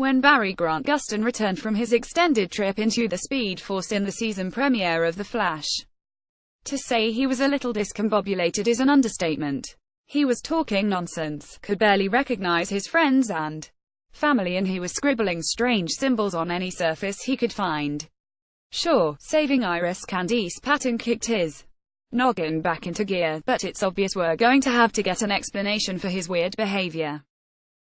when Barry Grant Gustin returned from his extended trip into the Speed Force in the season premiere of The Flash. To say he was a little discombobulated is an understatement. He was talking nonsense, could barely recognize his friends and family, and he was scribbling strange symbols on any surface he could find. Sure, saving Iris Candice Patton kicked his noggin back into gear, but it's obvious we're going to have to get an explanation for his weird behavior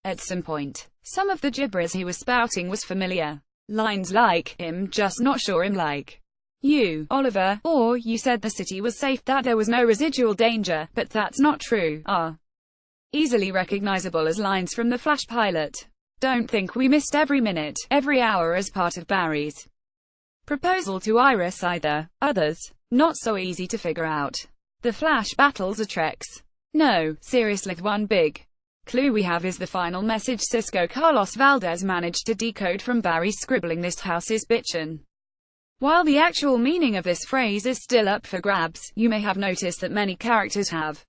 at some point. Some of the gibberish he was spouting was familiar. Lines like, "I'm just not sure I'm like you, Oliver," or "You said the city was safe, that there was no residual danger, but that's not true," are easily recognizable as lines from the Flash pilot. Don't think we missed every minute, every hour as part of Barry's proposal to Iris either. Others, not so easy to figure out. The Flash battles are treks. No, seriously, the one big clue we have is the final message Cisco Carlos Valdez managed to decode from Barry's scribbling, "This house is bitchin'." While the actual meaning of this phrase is still up for grabs, you may have noticed that many characters have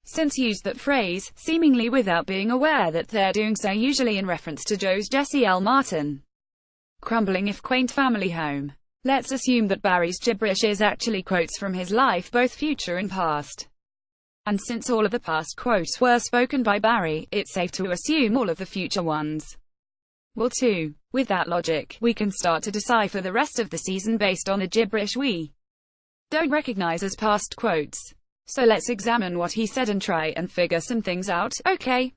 since used that phrase, seemingly without being aware that they're doing so, usually in reference to Joe's Jesse L. Martin crumbling if quaint family home. Let's assume that Barry's gibberish is actually quotes from his life, both future and past. And since all of the past quotes were spoken by Barry, it's safe to assume all of the future ones will too. With that logic, we can start to decipher the rest of the season based on the gibberish we don't recognize as past quotes. So let's examine what he said and try and figure some things out, okay?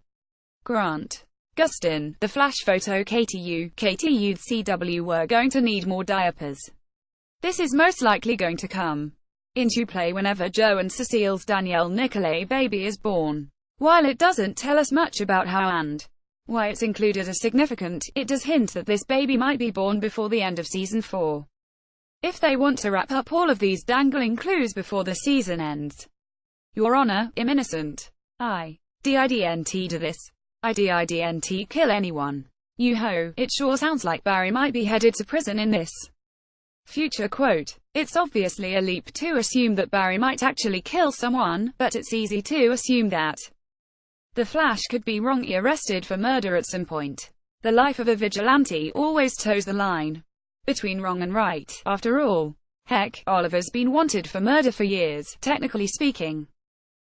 Grant Gustin, The Flash photo. KTU, CW, we're going to need more diapers. This is most likely going to come into play whenever Joe and Cecile's Danielle Nicolay baby is born. While it doesn't tell us much about how and why it's included as significant, it does hint that this baby might be born before the end of Season 4. If they want to wrap up all of these dangling clues before the season ends. Your Honor, I'm innocent. I didn't do this. I didn't kill anyone. You ho, it sure sounds like Barry might be headed to prison in this future quote. It's obviously a leap to assume that Barry might actually kill someone, but it's easy to assume that the Flash could be wrongly arrested for murder at some point. The life of a vigilante always toes the line between wrong and right, after all. Heck, Oliver's been wanted for murder for years, technically speaking.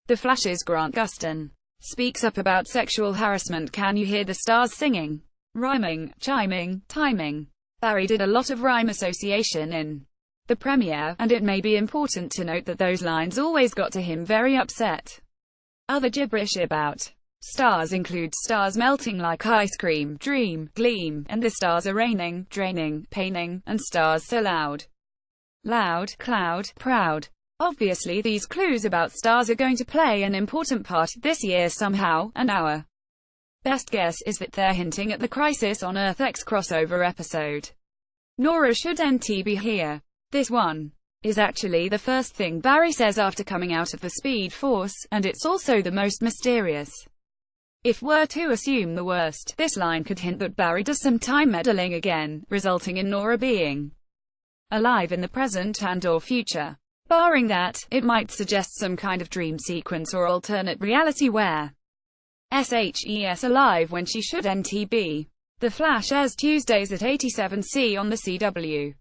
The Flash's Grant Gustin speaks up about sexual harassment. Can you hear the stars singing? Rhyming, chiming, timing. Barry did a lot of rhyme association in the premiere, and it may be important to note that those lines always got to him very upset. Other gibberish about stars include stars melting like ice cream, dream, gleam, and the stars are raining, draining, paining, and stars so loud. Loud, cloud, proud. Obviously these clues about stars are going to play an important part this year somehow, and our best guess is that they're hinting at the Crisis on Earth X crossover episode. Nora should NT be here. This one is actually the first thing Barry says after coming out of the Speed Force, and it's also the most mysterious. If we're to assume the worst, this line could hint that Barry does some time meddling again, resulting in Nora being alive in the present and/or future. Barring that, it might suggest some kind of dream sequence or alternate reality where SHES alive when she should NTB. The Flash airs Tuesdays at 87C on the CW.